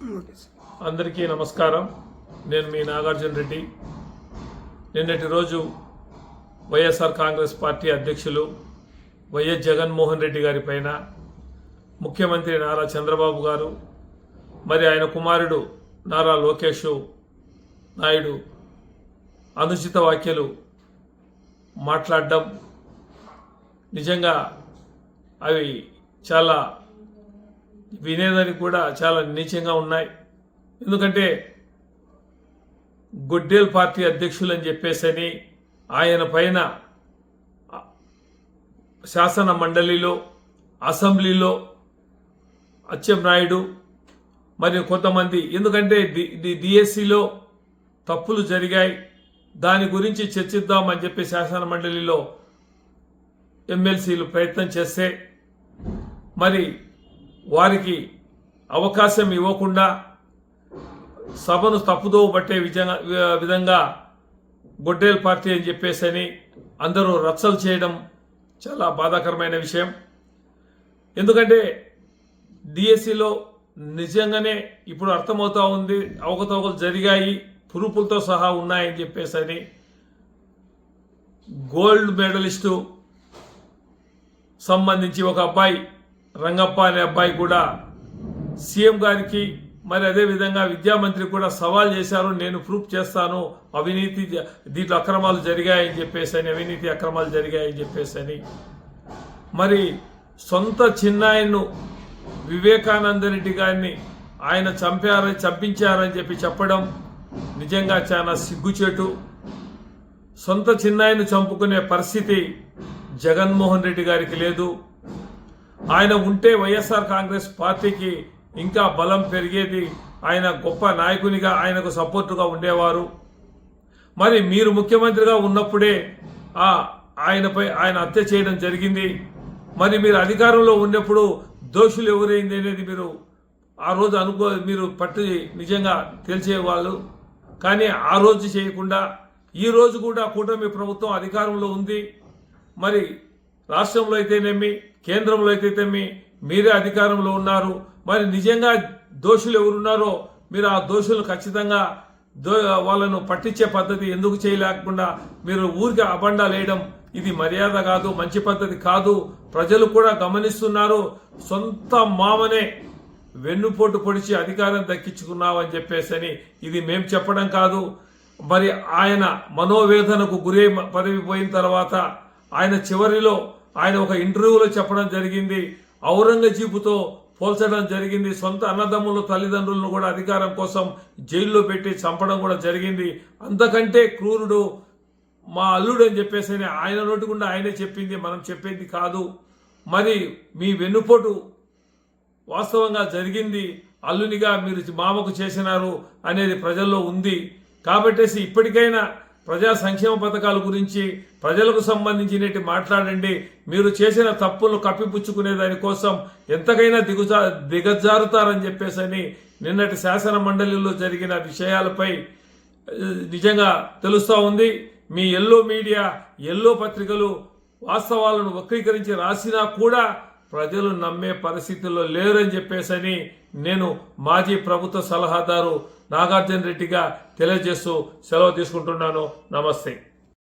అందరికీ నమస్కారం. నేను మీ నాగార్జున రెడ్డి. నిన్నటి రోజు వైఎస్ఆర్ కాంగ్రెస్ పార్టీ అధ్యక్షులు వైఎస్ జగన్మోహన్ రెడ్డి గారి పైన ముఖ్యమంత్రి నారా చంద్రబాబు గారు మరి ఆయన కుమారుడు నారా లోకేష్ నాయుడు అనుచిత వ్యాఖ్యలు మాట్లాడడం నిజంగా అవి చాలా వినేదానికి కూడా చాలా నీచంగా ఉన్నాయి. ఎందుకంటే గొడ్డేల్ పార్టీ అధ్యక్షులు అని చెప్పేసని ఆయన పైన శాసన మండలిలో అసెంబ్లీలో అచ్చెన్నాయుడు మరియు కొంతమంది ఎందుకంటే డిఎస్సిలో తప్పులు జరిగాయి, దాని గురించి చర్చిద్దామని చెప్పి శాసన మండలిలో ఎమ్మెల్సీలు ప్రయత్నం చేస్తే మరి వారికి అవకాశం ఇవ్వకుండా సభను తప్పుదో పట్టే విధంగా గొడ్డేల్ పార్టీ అని చెప్పేసని అందరూ రచ్చలు చేయడం చాలా బాధాకరమైన విషయం. ఎందుకంటే డిఎస్సిలో నిజంగానే ఇప్పుడు అర్థమవుతా ఉంది, అవకతవకలు జరిగాయి, ప్రూఫ్లతో సహా ఉన్నాయని చెప్పేసని గోల్డ్ మెడలిస్టు సంబంధించి ఒక అబ్బాయి రంగప్ప అనే అబ్బాయి కూడా సీఎం గారికి మరి అదేవిధంగా విద్యామంత్రి కూడా సవాల్ చేశారు, నేను ప్రూఫ్ చేస్తాను, అవినీతి దీంట్లో అక్రమాలు జరిగాయని చెప్పేసని, అవినీతి అక్రమాలు జరిగాయని చెప్పేసని మరి సొంత చిన్నాయన్ను వివేకానంద రెడ్డి గారిని ఆయన చంపించారని చెప్పి చెప్పడం నిజంగా చాలా సిగ్గుచేటు. సొంత చిన్నాయన్ను చంపుకునే పరిస్థితి జగన్మోహన్ రెడ్డి గారికి లేదు. ఆయన ఉంటే వైఎస్ఆర్ కాంగ్రెస్ పార్టీకి ఇంకా బలం పెరిగేది, ఆయన గొప్ప నాయకునిగా ఆయనకు సపోర్టుగా ఉండేవారు. మరి మీరు ముఖ్యమంత్రిగా ఉన్నప్పుడే ఆయనపై ఆయన హత్య చేయడం జరిగింది. మరి మీరు అధికారంలో ఉన్నప్పుడు దోషులు ఎవరైంది అనేది మీరు ఆ రోజు మీరు నిజంగా తెలిసేవాళ్ళు. కానీ ఆ రోజు చేయకుండా ఈ రోజు కూడా కూటమి ప్రభుత్వం అధికారంలో ఉంది. మరి రాష్ట్రంలో అయితేనేమి కేంద్రంలో అయితేనేమి మీరే అధికారంలో ఉన్నారు. మరి నిజంగా దోషులు ఎవరున్నారో మీరు ఆ దోషులను ఖచ్చితంగా వాళ్ళను పట్టించే పద్ధతి ఎందుకు చేయలేకుండా మీరు ఊరికి అబండాలు వేయడం ఇది మర్యాద కాదు, మంచి పద్ధతి కాదు. ప్రజలు కూడా గమనిస్తున్నారు. సొంత మామనే వెన్నుపోటు పొడిచి అధికారం దక్కించుకున్నావని చెప్పేసని ఇది మేము చెప్పడం కాదు. మరి ఆయన మనోవేదనకు గురై పదవి పోయిన తర్వాత ఆయన చివరిలో ఆయన ఒక ఇంటర్వ్యూలో చెప్పడం జరిగింది, ఔరంగజేబుతో పోల్చడం జరిగింది. సొంత అన్నదమ్ములు తల్లిదండ్రులను కూడా అధికారం కోసం జైల్లో పెట్టి చంపడం కూడా జరిగింది. అంతకంటే క్రూరుడు మా అల్లుడు అని చెప్పేసి ఆయన నోటికుండా ఆయనే చెప్పింది, మనం చెప్పేది కాదు. మరి మీ వెన్నుపోటు వాస్తవంగా జరిగింది, అల్లునిగా మీరు మామకు చేసినారు అనేది ప్రజల్లో ఉంది. కాబట్టేసి ఇప్పటికైనా ప్రజా సంక్షేమ పథకాల గురించి ప్రజలకు సంబంధించినట్టు మాట్లాడండి. మీరు చేసిన తప్పులను కప్పిపుచ్చుకునే దానికోసం ఎంతకైనా దిగజారుతారని చెప్పేసని నిన్నటి శాసన మండలిలో జరిగిన విషయాలపై నిజంగా తెలుస్తూ ఉంది. మీ ఎల్లో మీడియా, ఎల్లో పత్రికలు వాస్తవాలను వక్రీకరించి రాసినా కూడా ప్రజలు నమ్మే పరిస్థితుల్లో లేరని చెప్పేసని నేను మాజీ ప్రభుత్వ సలహాదారు నాగార్జున రెడ్డిగా తెలియజేస్తూ సెలవు తీసుకుంటున్నాను. నమస్తే.